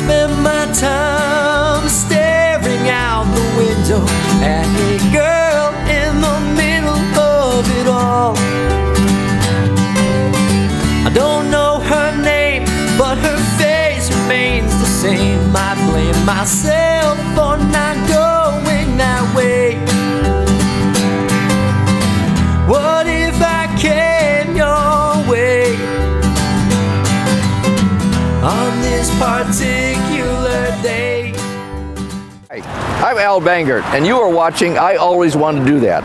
spend my time staring out the window at a girl in the middle of it all. I don't know her name, but her face remains the same. I blame myself for not going that way. What if I came your way on this particular day? Hi, I'm Al Bangert, and you are watching I Always Wanted to Do That.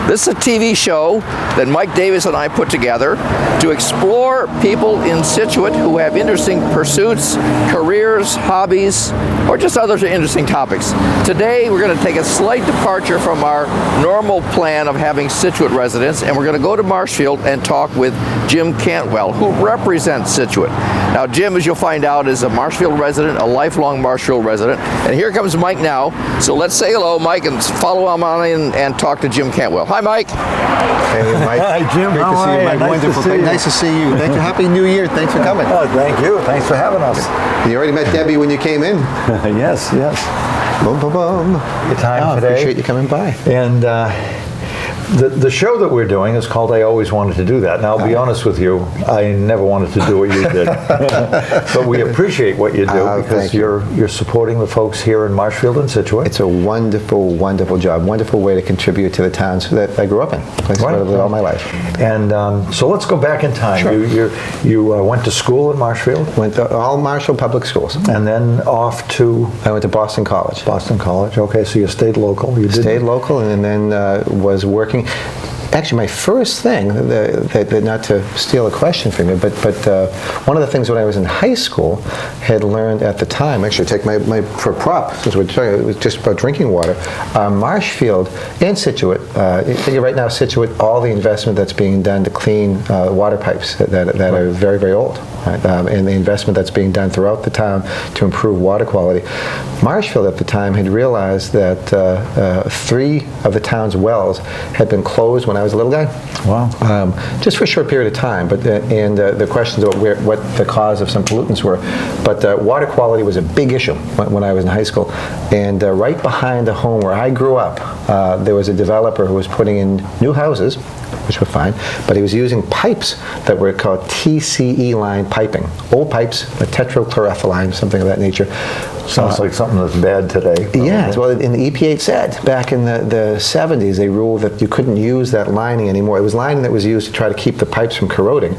This is a TV show that Mike Davis and I put together to explore people in Scituate who have interesting pursuits, careers, hobbies, or just other interesting topics. Today we're going to take a slight departure from our normal plan of having Scituate residents, and we're going to go to Marshfield and talk with Jim Cantwell, who represents Scituate. Now Jim, as you'll find out, is a Marshfield resident, a lifelong Marshfield resident, and here comes Mike now. So let's say hello, Mike, and follow him on in and talk to Jim Cantwell. Hi, Mike. Hey, Mike. Hi, Jim. Great How to see are you, you? Mike. Nice Wonderful. to see you. Nice to see you. Thank you. Happy New Year. Thanks for coming. Oh, thank you. Thanks for having us. You already met Debbie when you came in. Yes, yes. Boom, boom, boom. Your time today. Appreciate you coming by. And the show that we're doing is called I Always Wanted to Do That. Now, I'll be honest with you, I never wanted to do what you did. But we appreciate what you do because you're supporting the folks here in Marshfield and Scituate. It's a wonderful, wonderful job. Wonderful way to contribute to the towns that I grew up in. Places where I've lived all my life. And so let's go back in time. Sure. You went to school in Marshfield? Went to all Marshall public schools. And then off to? I went to Boston College. Boston College. Okay, so you stayed local. You stayed local, and then was working. Actually, my first thing, not to steal a question from you, but one of the things when I was in high school had learned at the time, actually take my for prop, since we're talking it was just about drinking water, Marshfield and Scituate, figure right now Scituate, all the investment that's being done to clean water pipes that are very, very old, right? And the investment that's being done throughout the town to improve water quality. Marshfield at the time had realized that 3 of the town's wells had been closed when I was a little guy. Wow. Just for a short period of time, but the questions about what the cause of some pollutants were. But water quality was a big issue when I was in high school. And right behind the home where I grew up, there was a developer who was putting in new houses, which were fine, but he was using pipes that were called TCE line piping. Old pipes, a tetrachloroethylene, something of that nature. Sounds like something that's bad today. Yeah, well, in the EPA said back in the 70s, they ruled that you couldn't use that lining anymore. It was lining that was used to try to keep the pipes from corroding,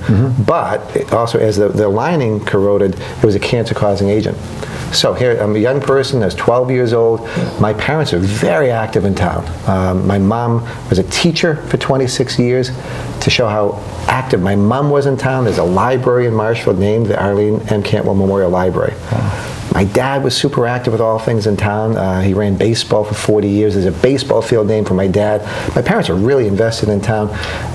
but also as the lining corroded, it was a cancer-causing agent. So here, I'm a young person, I was 12 years old. My parents are very active in town. My mom was a teacher for 26 years. To show how active my mom was in town, there's a library in Marshfield named the Arlene M. Cantwell Memorial Library. My dad was super active with all things in town. He ran baseball for 40 years. There's a baseball field named for my dad. My parents were really invested in town.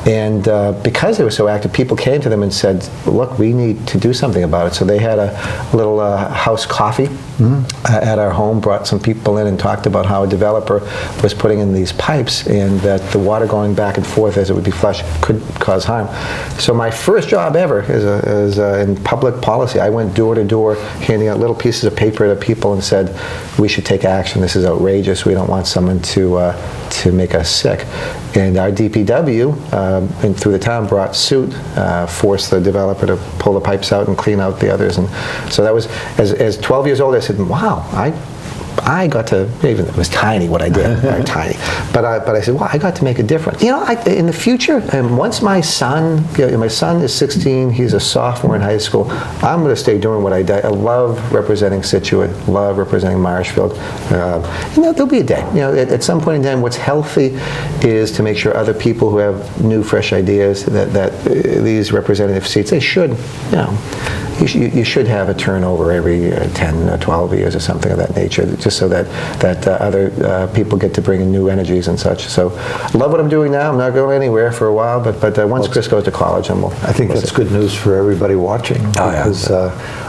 And because they were so active, people came to them and said, look, we need to do something about it. So they had a little house coffee at our home, brought some people in and talked about how a developer was putting in these pipes and that the water going back and forth as it would be flushed could cause harm. So my first job ever is in public policy. I went door to door handing out little pieces of paper to people and said, we should take action. This is outrageous. We don't want someone to make us sick. And our DPW, and through the town, brought suit, forced the developer to pull the pipes out and clean out the others. And so that was, as 12 years old, I said, wow, I got to, even it was tiny what I did, very tiny, but I said, well, I got to make a difference. You know, in the future, and once my son is 16, he's a sophomore in high school, I'm going to stay doing what I did. I love representing Scituate, love representing Marshfield. You know, there'll be a day. You know, at some point in time, what's healthy is to make sure other people who have new, fresh ideas, that these representative seats, they should, you know, you should have a turnover every 10 or 12 years or something of that nature, just so that other people get to bring in new energies and such. So I love what I'm doing now. I'm not going anywhere for a while, but once Chris goes to college, I think that's good news for everybody watching because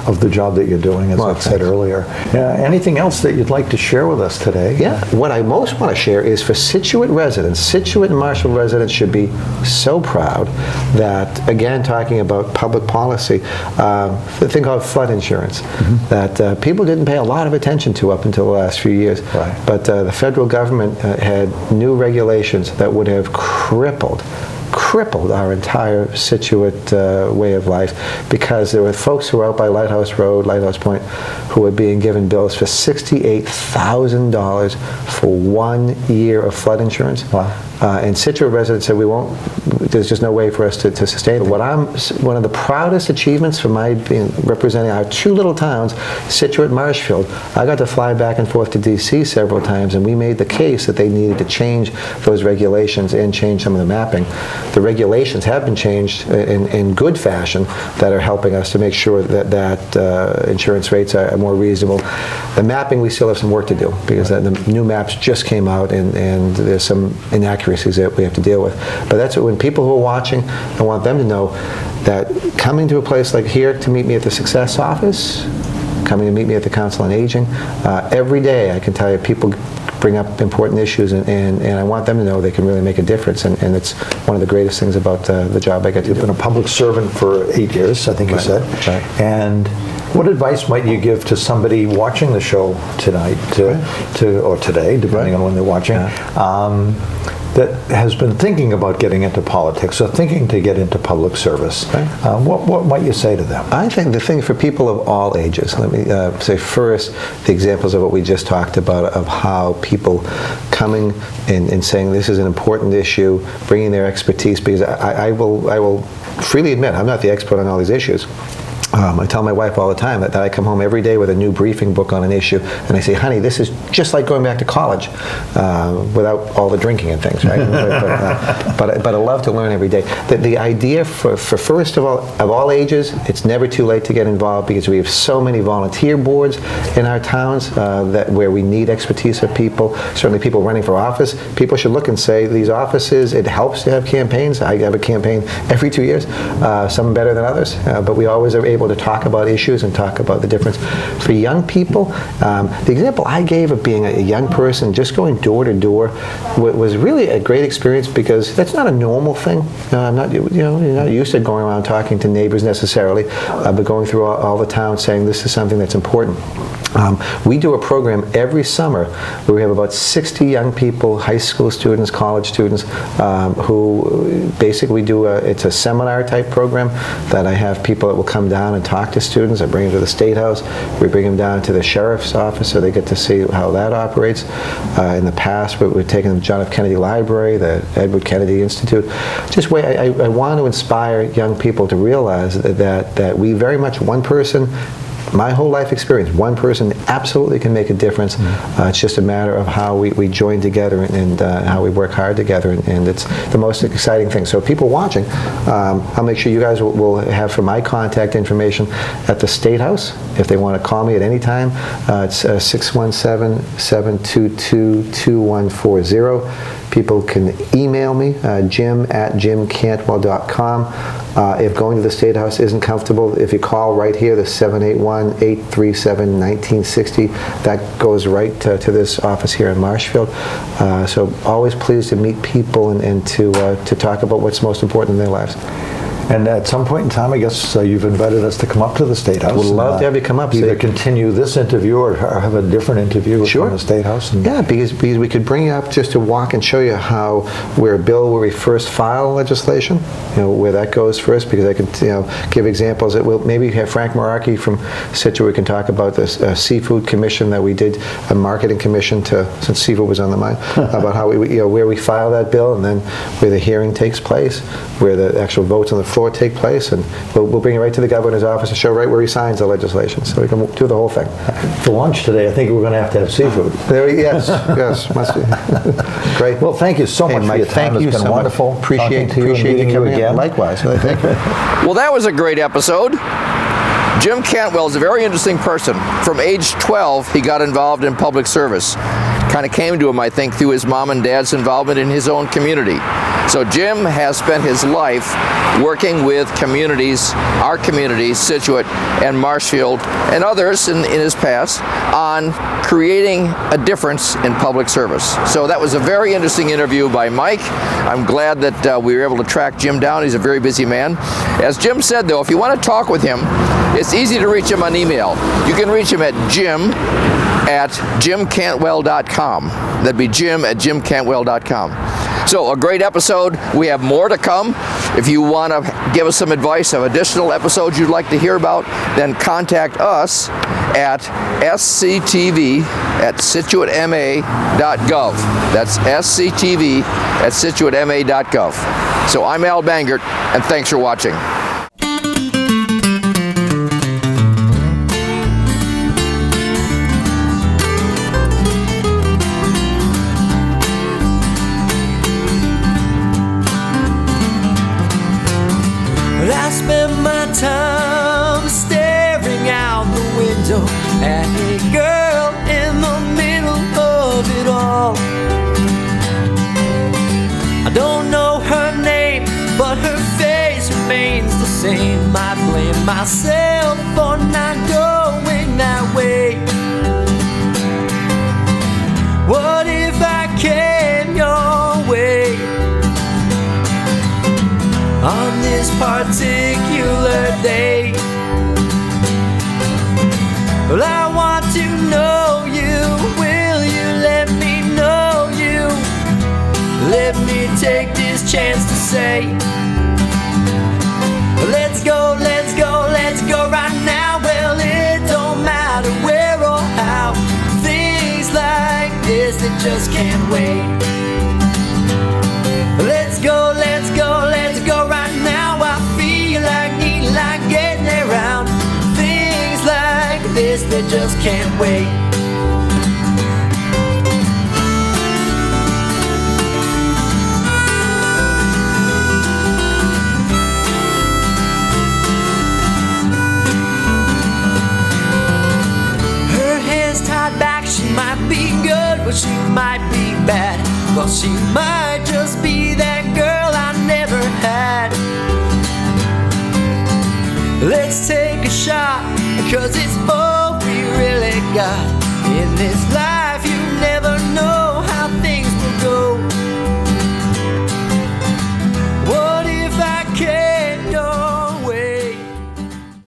of the job that you're doing, as I said earlier. Anything else that you'd like to share with us today? Yeah, what I most want to share is for Scituate residents, Scituate and Marshall residents should be so proud that, again, talking about public policy, the thing called flood insurance that people didn't pay a lot of attention to up until the last few years. Right. But the federal government had new regulations that would have crippled our entire Scituate way of life, because there were folks who were out by Lighthouse Road, Lighthouse Point, who were being given bills for $68,000 for 1 year of flood insurance. Wow. And Scituate residents said, there's just no way for us to sustain it. One of the proudest achievements for my representing our two little towns, Scituate and Marshfield, I got to fly back and forth to DC several times, and we made the case that they needed to change those regulations and change some of the mapping. The regulations have been changed in good fashion that are helping us to make sure that insurance rates are more reasonable. The mapping, we still have some work to do, because the new maps just came out, and there's some inaccuracies that we have to deal with. But that's when people who are watching, I want them to know that coming to a place like here to meet me at the Success office, coming to meet me at the Council on Aging, every day I can tell you people bring up important issues, and I want them to know they can really make a difference, and it's one of the greatest things about the job I get to do. You've been a public servant for 8 years, I think you said. Right. And what advice might you give to somebody watching the show tonight, or today, depending on when they're watching, that has been thinking about getting into politics or thinking to get into public service? What might you say to them? I think the thing for people of all ages, let me say first the examples of what we just talked about, of how people coming and saying this is an important issue, bringing their expertise, because I will freely admit I'm not the expert on all these issues. I tell my wife all the time that I come home every day with a new briefing book on an issue, and I say, honey, this is just like going back to college without all the drinking and things, right? but I love to learn every day. The idea for first of all ages, it's never too late to get involved, because we have so many volunteer boards in our towns where we need expertise of people. Certainly people running for office, people should look and say, these offices, it helps to have campaigns. I have a campaign every 2 years, some better than others, but we always are able to talk about issues and talk about the difference. For young people, the example I gave of being a young person, just going door to door, was really a great experience, because that's not a normal thing. I'm not, you're not used to going around talking to neighbors necessarily, but going through all the town saying this is something that's important. We do a program every summer where we have about 60 young people, high school students, college students, who basically it's a seminar type program that I have people that will come down and talk to students. I bring them to the State House. We bring them down to the Sheriff's Office so they get to see how that operates. In the past, we've taken them to John F. Kennedy Library, the Edward Kennedy Institute. Just I want to inspire young people to realize that we very much, one person, my whole life experience, one person absolutely can make a difference. It's just a matter of how we join together and how we work hard together, and it's the most exciting thing. So people watching, I'll make sure you guys will have for my contact information at the State House. If they want to call me at any time, it's 617-722-2140. People can email me, jim@jimcantwell.com. If going to the State House isn't comfortable, if you call right here, the 781-837-1960, that goes right to this office here in Marshfield. So always pleased to meet people and to talk about what's most important in their lives. And at some point in time, I guess you've invited us to come up to the State House. Would love to have you come up. Either continue this interview or have a different interview from the State House. Yeah, because we could bring you up just to walk and show you how we're a bill where we first file legislation, where that goes first, because I can give examples. Maybe have Frank Maraki from Scituate can talk about this seafood commission that we did, a marketing commission since seafood was on the mind, about how where we file that bill, and then where the hearing takes place, where the actual votes on the floor take place, and we'll bring it right to the governor's office and show right where he signs the legislation, so we can do the whole thing. For lunch today, I think we're going to have seafood. Yes, must be. Great. Well, thank you so much for your time. Thank you it's been so wonderful. Much. Appreciate you coming again. Likewise. Thank you. Well, that was a great episode. Jim Cantwell is a very interesting person. From age 12, he got involved in public service. kind of came to him, I think, through his mom and dad's involvement in his own community. So Jim has spent his life working with communities, our communities, Scituate and Marshfield and others in his past, on creating a difference in public service. So that was a very interesting interview by Mike. I'm glad that we were able to track Jim down. He's a very busy man. As Jim said, though, if you want to talk with him, it's easy to reach him on email. You can reach him at jim@jimcantwell.com. That'd be jim@jimcantwell.com. So a great episode. We have more to come. If you want to give us some advice of additional episodes you'd like to hear about, then contact us at sctv@scituatema.gov. That's sctv@scituatema.gov. So I'm Al Bangert, and thanks for watching. I spend my time staring out the window at a girl in the middle of it all. I don't know her name, but her face remains the same. I blame myself for not going that way. What if I came your way on this particular day? Well, I want to know you. Will you let me know you? Let me take this chance to say, let's go, let's go, let's go right now. Well, it don't matter where or how. Things like this, they just can't wait. Let's go, let's go, let's go right now. I feel like, need like getting around. Things like this, they just can't wait. Her hair's tied back, she might be good, but she might be bad. Well, she might just be that girl I never had. Let's take a shot, 'cause it's all we really got in this life.